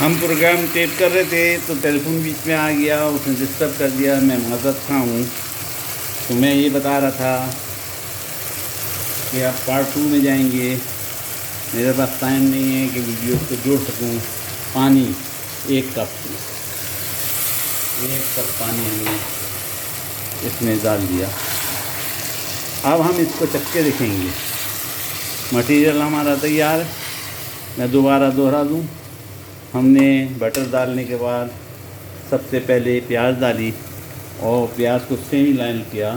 हम programme tape कर रहे थे तो टेलीफोन बीच में आ गया, उसने डिस्टर्ब कर दिया। मैं माज़रत खां हूँ। तो मैं ये बता रहा था कि आप पार्ट 2 में जाएंगे। मेरे पास टाइम नहीं है कि वीडियो को जोड़ सकूँ। पानी 1 कप पानी हमने इसमें डाल दिया। अब हम इसको चक्के देखेंगे। मटेरियल हमारा तैयार है। मैं दोबारा दोहरा दूँ। हमने बटर डालने के बाद सबसे पहले प्याज डाली और प्याज को सेमी लाल किया,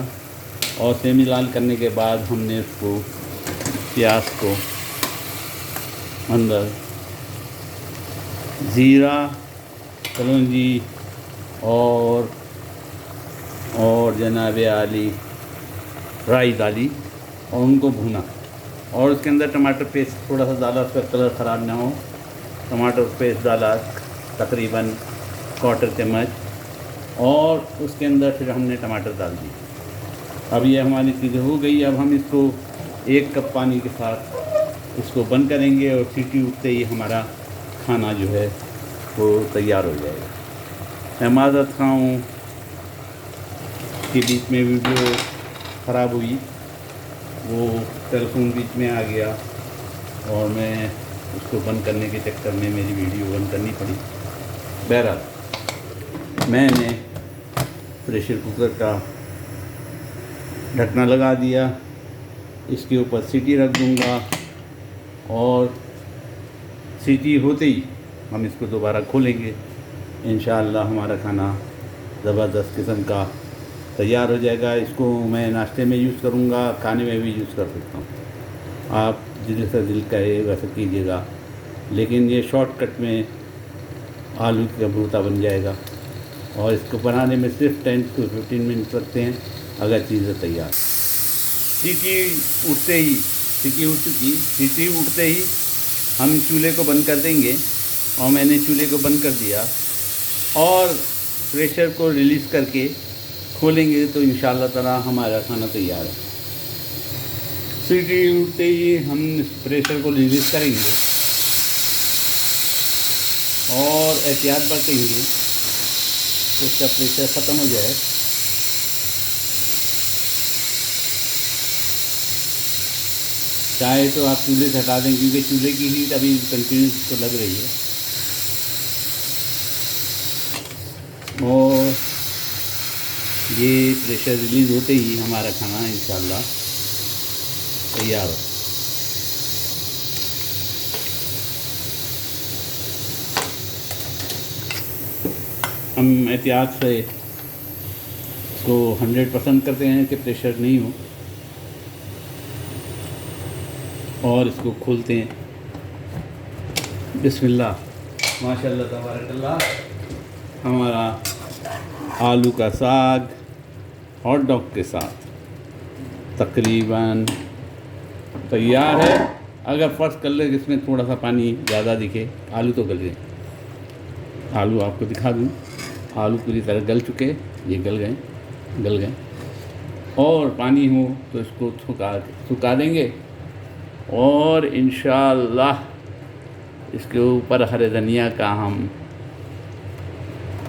और सेमी लाल करने के बाद हमने उसको प्याज को अंदर ज़ीरा, कलौंजी और जनाब आली राई डाली और उनको भुना, और उसके अंदर टमाटर पेस्ट थोड़ा सा डाला, उसका कलर ख़राब ना हो। टमाटर पेस्ट डाला तकरीबन 1/4 चम्मच, और उसके अंदर फिर हमने टमाटर डाल दिए। अब ये हमारी चीज़ें हो गई। अब हम इसको 1 कप पानी के साथ इसको बंद करेंगे, और सीटी उठते ही हमारा खाना जो है वो तैयार हो जाएगा। मैं माज़रत खां हूँ कि बीच में वीडियो ख़राब हुई, वो टेलीफोन बीच में आ गया और मैं उसको बंद करने के चक्कर में मेरी वीडियो बंद करनी पड़ी। बहरहाल मैंने प्रेशर कुकर का ढकना लगा दिया। इसके ऊपर सीटी रख दूंगा, और सीटी होते ही हम इसको दोबारा खोलेंगे। इंशाअल्लाह हमारा खाना ज़बरदस्त किस्म का तैयार हो जाएगा। इसको मैं नाश्ते में यूज़ करूँगा, खाने में भी यूज़ कर सकता हूँ। आप जैसा दिल करे वैसा कीजिएगा, लेकिन ये शॉर्टकट में आलू का भरता बन जाएगा, और इसको बनाने में सिर्फ 10 से 15 मिनट लगते हैं अगर चीज़ें तैयार। सीटी उठते ही सीटी उठते ही हम चूल्हे को बंद कर देंगे, और मैंने चूल्हे को बंद कर दिया और प्रेशर को रिलीज़ करके खोलेंगे तो इंशाअल्लाह ताला हमारा खाना तैयार है। सीटी उठते ही हम प्रेशर को रिलीज़ करेंगे और एहतियात बरतेंगे तो उसका प्रेशर ख़त्म हो जाए। चाहे तो आप चूल्हे से हटा दें, क्योंकि चूल्हे की हीट अभी कंटिन्यूस को लग रही है। और ये प्रेशर रिलीज़ होते ही हमारा खाना इंशाअल्लाह तैयार हो। हम एहतियात से इसको 100% करते हैं कि प्रेशर नहीं हो, और इसको खोलते हैं। बिस्मिल्लाह, माशाअल्लाह तबारकल्लाह। हमारा आलू का साग हॉट डॉग के साथ तकरीबन तैयार है। अगर फ़र्ज़ कर ले इसमें थोड़ा सा पानी ज़्यादा दिखे, आलू तो गल गए। आलू आपको दिखा दूँ, आलू पूरी तरह गल चुके, ये गल गए। और पानी हो तो इसको सुखा देंगे, और इंशाअल्लाह इसके ऊपर हरे धनिया का हम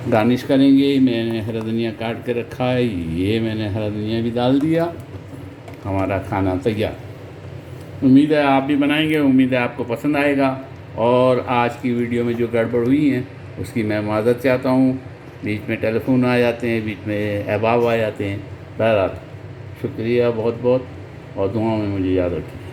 गार्निश करेंगे। मैंने हरा धनिया काट के रखा है, ये मैंने हरा धनिया भी डाल दिया। हमारा खाना तैयार। उम्मीद है आप भी बनाएंगे, उम्मीद है आपको पसंद आएगा। और आज की वीडियो में जो गड़बड़ हुई है उसकी मैं माज़रत चाहता हूँ। बीच में टेलीफोन आ जाते हैं, बीच में अहबाब आ जाते हैं। बहरहाल शुक्रिया बहुत बहुत, और दुआओं में मुझे याद रखिए।